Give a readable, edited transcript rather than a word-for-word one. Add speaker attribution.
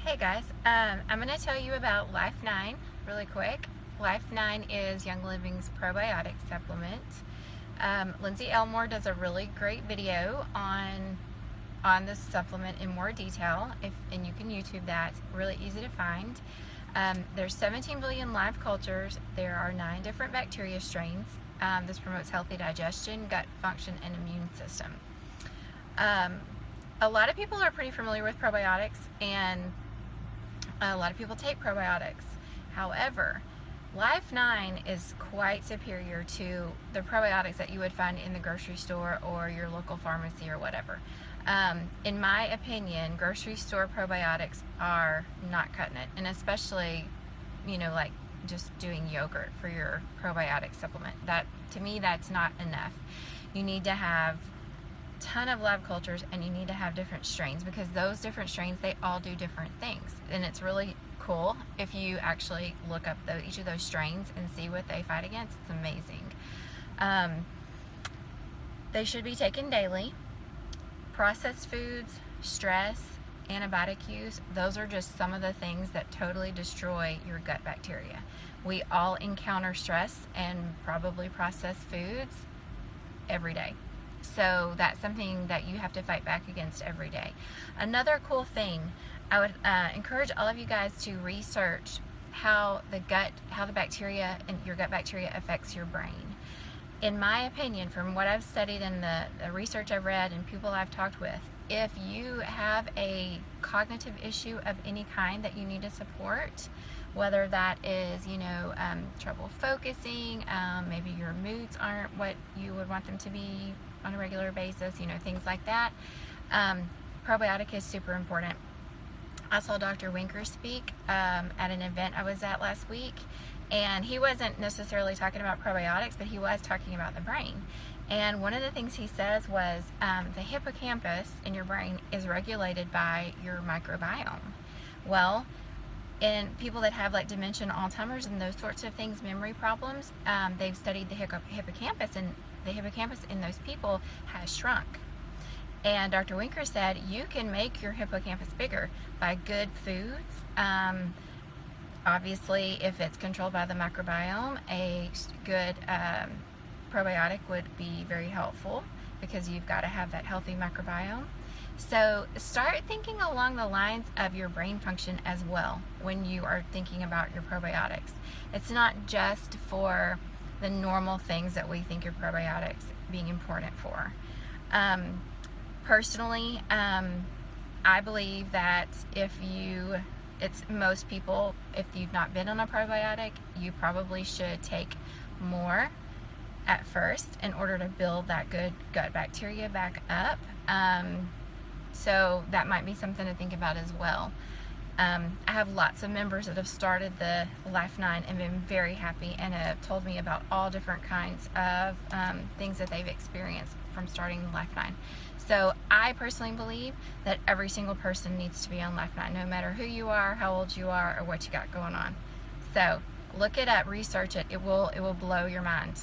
Speaker 1: Hey guys, I'm going to tell you about Life 9 really quick. Life 9 is Young Living's probiotic supplement. Lindsay Elmore does a really great video on this supplement in more detail, and you can YouTube that. It's really easy to find. There's 17 billion live cultures. There are 9 different bacteria strains. This promotes healthy digestion, gut function, and immune system. A lot of people are pretty familiar with probiotics, and a lot of people take probiotics. However, Life 9 is quite superior to the probiotics that you would find in the grocery store or your local pharmacy or whatever. In my opinion, grocery store probiotics are not cutting it, and especially, like just doing yogurt for your probiotic supplement. That, to me, that's not enough. You need to have ton of live cultures, and you need to have different strains, because those different strains, they all do different things, and it's really cool if you actually look up each of those strains and see what they fight against. It's amazing. They should be taken daily. Processed foods, stress, antibiotic use, those are just some of the things that totally destroy your gut bacteria. We all encounter stress and probably processed foods every day. So that's something that you have to fight back against every day. Another cool thing, I would encourage all of you guys to research how the bacteria and your gut bacteria affects your brain. In my opinion, from what I've studied and the research I've read and people I've talked with, if you have a cognitive issue of any kind that you need to support, whether that is, trouble focusing, maybe your moods aren't what you would want them to be on a regular basis, things like that, probiotic is super important. I saw Dr. Winker speak at an event I was at last week, and he wasn't necessarily talking about probiotics, but he was talking about the brain. And one of the things he says was the hippocampus in your brain is regulated by your microbiome. Well, in people that have like dementia and Alzheimer's and those sorts of things, memory problems, they've studied the hippocampus, and the hippocampus in those people has shrunk. And Dr. Winker said you can make your hippocampus bigger by good foods. Obviously, if it's controlled by the microbiome, a good probiotic would be very helpful, because you've got to have that healthy microbiome. So start thinking along the lines of your brain function as well when you are thinking about your probiotics. It's not just for the normal things that we think of probiotics being important for. Personally, I believe that most people, if you've not been on a probiotic, you probably should take more at first in order to build that good gut bacteria back up. So that might be something to think about as well. I have lots of members that have started the Life 9 and been very happy, and have told me about all different kinds of things that they've experienced from starting Life 9. So I personally believe that every single person needs to be on Life 9, no matter who you are, how old you are, or what you got going on. So look it up, research it. It will blow your mind.